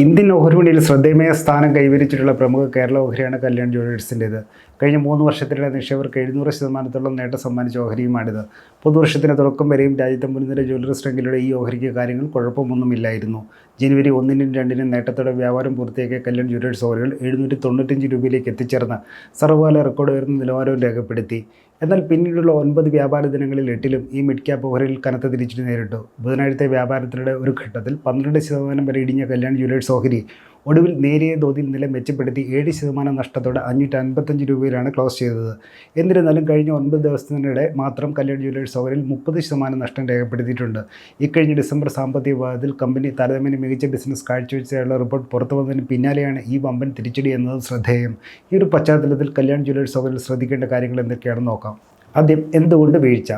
Indian ഓഹരി വിപണിയിൽ ശ്രദ്ധേയമായ സ്ഥാനം കൈവരിച്ചിട്ടുള്ള പ്രമുഖ കേരള ഓഹരിയാണ് കല്യാൺ ജ്വല്ലേഴ്സിൻ്റേത്. കഴിഞ്ഞ 3 വർഷത്തിനിടെ നിക്ഷേപകർക്ക് 700% നേട്ടം സമ്മാനിച്ച ഓഹരിയുമാണിത്. പുതുവർഷത്തിന് തുടക്കം വരെയും രാജ്യത്തെ മുൻനിര ജ്വല്ലറീസ് ശൃംഖലയുടെ ഈ ഓഹരിക്ക് കാര്യങ്ങൾ കുഴപ്പമൊന്നുമില്ലായിരുന്നു. ജനുവരി 1-നും 2-നും നേട്ടത്തോടെ വ്യാപാരം പൂർത്തിയാക്കിയ കല്യാൺ ജ്വല്ലേഴ്സ് ഓഹരികൾ 795 രൂപയിലേക്ക് എത്തിച്ചേർന്ന് സർവ്വകാല റെക്കോർഡ് ഉയർന്ന നിലവാരവും രേഖപ്പെടുത്തി. എന്നാൽ പിന്നീടുള്ള 9 വ്യാപാര ദിനങ്ങളിൽ 8-ലും ഈ മിഡ് ക്യാപ്പ് ഓഹരിയിൽ കനത്ത തിരിച്ചടി നേരിട്ടു. ബുധനാഴ്ചത്തെ വ്യാപാരത്തിനിടെ ഒരു ഘട്ടത്തിൽ 12% വരെ ഇടിഞ്ഞ കല്യാൺ ജ്വല്ലേഴ്സ് ഓഹരി ഒടുവിൽ നേരിയ തോതിൽ നില മെച്ചപ്പെടുത്തി 7% നഷ്ടത്തോടെ 555 രൂപയിലാണ് ക്ലോസ് ചെയ്തത്. എന്നിരുന്നാലും കഴിഞ്ഞ 9 ദിവസത്തിനിടെ മാത്രം കല്യാൺ ജ്വല്ലേഴ്സ് ഓഹരിയിൽ 30% നഷ്ടം രേഖപ്പെടുത്തിയിട്ടുണ്ട്. ഇക്കഴിഞ്ഞ ഡിസംബർ സാമ്പത്തിക വിഭാഗത്തിൽ കമ്പനി താരതമ്യേന മികച്ച ബിസിനസ് കാഴ്ചവെച്ചതായുള്ള റിപ്പോർട്ട് പുറത്തു വന്നതിന് പിന്നാലെയാണ് ഈ വമ്പൻ തിരിച്ചടി എന്നത് ശ്രദ്ധേയം. ഈ ഒരു പശ്ചാത്തലത്തിൽ കല്യാൺ ജ്വല്ലേഴ്സ് ഓഹരിയിൽ ശ്രദ്ധിക്കേണ്ട കാര്യങ്ങൾ എന്തൊക്കെയാണെന്ന് നോക്കാം. ആദ്യം, എന്തുകൊണ്ട് വീഴ്ച?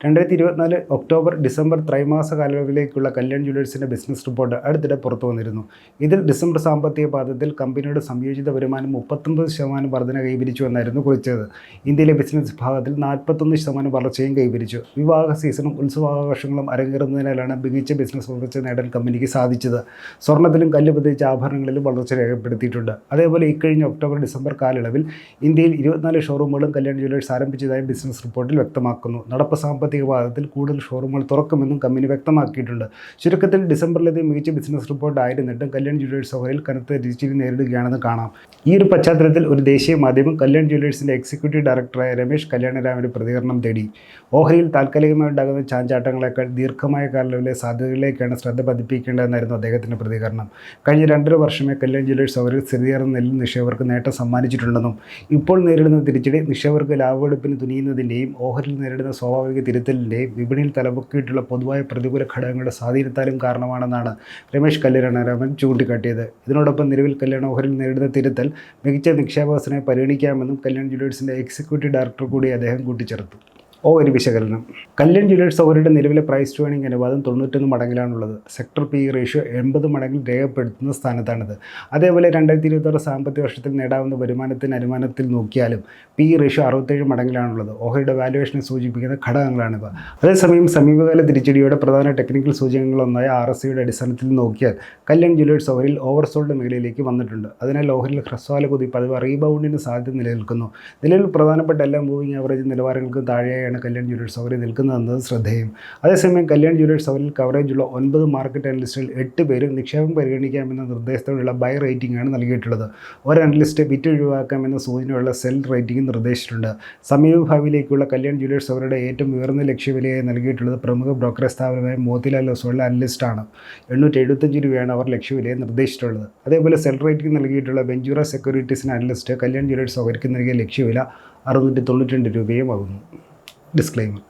2024 ഒക്ടോബർ ഡിസംബർ ത്രൈമാസ കാലയളവിലേക്കുള്ള കല്യാൺ ജ്വല്ലേഴ്സിൻ്റെ ബിസിനസ് റിപ്പോർട്ട് അടുത്തിടെ പുറത്തു വന്നിരുന്നു. ഇതിൽ ഡിസംബർ സാമ്പത്തിക പാദത്തിൽ കമ്പനിയുടെ സംയോജിത വരുമാനം 39% വർധന കൈവരിച്ചു എന്നായിരുന്നു കുറിച്ചത്. ഇന്ത്യയിലെ ബിസിനസ് വിഭാഗത്തിൽ 41% വളർച്ചയും കൈവരിച്ചു. വിവാഹ സീസണും ഉത്സവാഘോഷങ്ങളും അരങ്ങേറുന്നതിനാലാണ് മികച്ച ബിസിനസ് വളർച്ച നേടാൻ കമ്പനിക്ക് സാധിച്ചത്. സ്വർണ്ണത്തിലും കല്ല് പതിച്ച ആഭരണങ്ങളിലും വളർച്ച രേഖപ്പെടുത്തിയിട്ടുണ്ട്. അതേപോലെ ഇക്കഴിഞ്ഞ ഒക്ടോബർ ഡിസംബർ കാലയളവിൽ ഇന്ത്യയിൽ 24 ഷോറൂമുകളും കല്യാൺ ജ്വല്ലേഴ്സ് ആരംഭിച്ചതായി ബിസിനസ് റിപ്പോർട്ടിൽ വ്യക്തമാക്കുന്നു. നടപ്പ് സാമ്പത്തിക പാദത്തിൽ കൂടുതൽ ഷോറൂമുകൾ തുറക്കുമെന്നും കമ്പനി വ്യക്തമാക്കിയിട്ടുണ്ട്. ചുരുക്കത്തിൽ ഡിസംബറിലേത് മികച്ച ബിസിനസ് റിപ്പോർട്ട് ആയിരുന്നിട്ടും കല്യാൺ ജ്വല്ലേഴ്സ് ഓഹരിയിൽ കനത്ത തിരിച്ചടി നേരിടുകയാണെന്ന് കാണാം. ഈ ഒരു പശ്ചാത്തലത്തിൽ ഒരു ദേശീയ മാധ്യമം കല്യാൺ ജ്വല്ലേഴ്സിൻ്റെ എക്സിക്യൂട്ടീവ് ഡയറക്ടറായ രമേശ് കല്യാണരാമൻ്റെ പ്രതികരണം തേടി. ഓഹരിയിൽ താൽക്കാലികമായി ഉണ്ടാകുന്ന ചാഞ്ചാട്ടങ്ങളെക്കാൾ ദീർഘമായ കാലയളവിലെ സാധ്യതകളിലേക്കാണ് ശ്രദ്ധ പതിപ്പിക്കേണ്ടതെന്നായിരുന്നു അദ്ദേഹത്തിൻ്റെ പ്രതികരണം. കഴിഞ്ഞ 2.5 വർഷമേ കല്യാൺ ജ്വല്ലേഴ്സ് ഓഹരിയിൽ സ്ഥിരീകരണ നിലയിൽ നിക്ഷേപകർക്ക് നേട്ടം സമ്മാനിച്ചിട്ടുണ്ടെന്നും ഇപ്പോൾ നേരിടുന്ന തിരിച്ചടി നിക്ഷേപകർക്ക് ലാഭമെടുപ്പിന് തുനിയുന്നതിൻ്റെയും ഓഹരിയിൽ നേരിടുന്ന സ്വാഭാവിക തിരുത്തലിൻ്റെയും വിപണിയിൽ തലപൊക്കിയിട്ടുള്ള പൊതുവായ പ്രതികൂല ഘടകങ്ങളുടെ സ്വാധീനത്താലും കാരണമാണെന്നാണ് രമേശ് കല്യാണരാമൻ ചൂണ്ടിക്കാട്ടിയത്. ഇതിനോടൊപ്പം നിലവിൽ കല്യാൺ ഓഹരിയിൽ നേരിടുന്ന തിരുത്തൽ മികച്ച നിക്ഷേപാവസരമായി പരിഗണിക്കാമെന്നും കല്യാൺ ജ്വല്ലേഴ്സിൻ്റെ എക്സിക്യൂട്ടീവ് ഡയറക്ടർ കൂടി അദ്ദേഹം കൂട്ടിച്ചേർത്തു. ഓഹരി വിശകലനം. കല്യാൺ ജ്വല്ലേഴ്സ് ഓഹരിയുടെ നിലവിലെ പ്രൈസ് ടു ഏർണിംഗ് അനുപാതം 91 മടങ്ങിലാണുള്ളത്. സെക്ടർ PE റേഷ്യോ 80 മടങ്ങിൽ രേഖപ്പെടുത്തുന്ന സ്ഥാനത്താണിത്. അതേപോലെ 2026 സാമ്പത്തിക വർഷത്തിൽ നേടാവുന്ന വരുമാനത്തിൻ്റെ അനുമാനത്തിൽ നോക്കിയാലും PE റേഷ്യോ 67 മടങ്ങിലാണുള്ളത്. ഓഹരിയുടെ വാല്യുവേഷനെ സൂചിപ്പിക്കുന്ന ഘടകങ്ങളാണിവ. അതേസമയം സമീപകാല തിരിച്ചടിയുടെ പ്രധാന ടെക്നിക്കൽ സൂചകങ്ങളൊന്നായ RSIയുടെ അടിസ്ഥാനത്തിൽ നോക്കിയാൽ കല്യാൺ ജ്വല്ലേഴ്സ് ഓഹരിയിൽ ഓവർസോൾഡ് മേഖലയിലേക്ക് വന്നിട്ടുണ്ട്. അതിനാൽ ഓഹരിയിൽ ഹ്രസ്വകാല കുതിപ്പ് അഥവാ റീബൗണ്ടിന് സാധ്യത നിലനിൽക്കുന്നു. നിലവിൽ പ്രധാനപ്പെട്ട എല്ലാ മൂവിംഗ് ആവറേജ് നിലവാരങ്ങൾക്കും താഴെയായി കല്യാൺ ജ്വല്ലേഴ്സ് ഓഹരി നിൽക്കുന്നതെന്നത് ശ്രദ്ധേയം. അതേസമയം കല്യാൺ ജ്വല്ലേഴ്സ് ഓഹരിയിൽ കവറേജുള്ള 9 മാർക്കറ്റ് അനലിസ്റ്റുകൾ 8 പേരും നിക്ഷേപം പരിഗണിക്കാമെന്ന നിർദ്ദേശത്തോടെയുള്ള ബൈ റേറ്റിംഗ് ആണ് നൽകിയിട്ടുള്ളത്. ഒരു അനലിസ്റ്റ് വിറ്റ് ഒഴിവാക്കാമെന്ന സൂചനയുള്ള സെൽ റേറ്റിംഗ് നിർദ്ദേശിച്ചിട്ടുണ്ട്. സമീപഭാവിയിലേക്കുള്ള കല്യാൺ ജ്വല്ലേഴ്സ് ഓഹരിയുടെ ഏറ്റവും ഉയർന്ന ലക്ഷ്യവിലയായി നൽകിയിട്ടുള്ളത് പ്രമുഖ ബ്രോക്കറേജ് സ്ഥാപനമായ മോത്തിലാൽ ഒസ്വാളിലെ അനലിസ്റ്റാണ്. 875 രൂപയാണ് അവർ ലക്ഷ്യവിലയെ നിർദ്ദേശിച്ചിട്ടുള്ളത്. അതേപോലെ സെൽ റേറ്റിംഗ് നൽകിയിട്ടുള്ള വെഞ്ചൂറ സെക്യൂരിറ്റീസിന് അനലിസ്റ്റ് കല്യാൺ ജ്വല്ലേഴ്സ് ഓഹരിക്ക് നൽകിയ ലക്ഷ്യവില 692 രൂപയും ആകുന്നു. ഡിസ്ക്ലെയിമർ.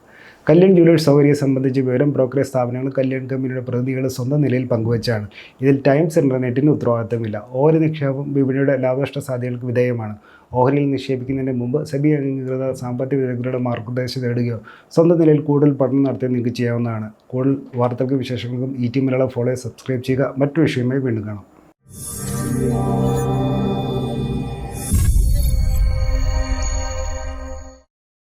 കല്യാൺ ജ്വല്ലേഴ്സ് ഓഹരിയെ സംബന്ധിച്ച വിവരം ബ്രോക്കറേജ് സ്ഥാപനങ്ങൾ കല്യാൺ കമ്പനിയുടെ പ്രതിനിധികൾ സ്വന്തം നിലയിൽ പങ്കുവച്ചാണ്. ഇതിൽ ടൈംസ് ഇൻ്റർനെറ്റിന് ഉത്തരവാദിത്തമില്ല. ഓഹരി നിക്ഷേപം വിപണിയുടെ ലാഭനഷ്ട സാധ്യതകൾക്ക് വിധേയമാണ്. ഓഹരിയിൽ നിക്ഷേപിക്കുന്നതിന് മുമ്പ് സെബി അംഗീകൃത സാമ്പത്തിക വിദഗ്ധരുടെ മാർഗനിർദ്ദേശം തേടുകയോ സ്വന്തം നിലയിൽ കൂടുതൽ പഠനം നടത്തുകയോ നിങ്ങൾക്ക് ചെയ്യാവുന്നതാണ്. കൂടുതൽ വാർത്തകൾക്കും വിശേഷങ്ങൾക്കും ET മലയാളം ഫോളോ സബ്സ്ക്രൈബ് ചെയ്യുക. മറ്റൊരു വിഷയമായി വീണ്ടും കാണാം.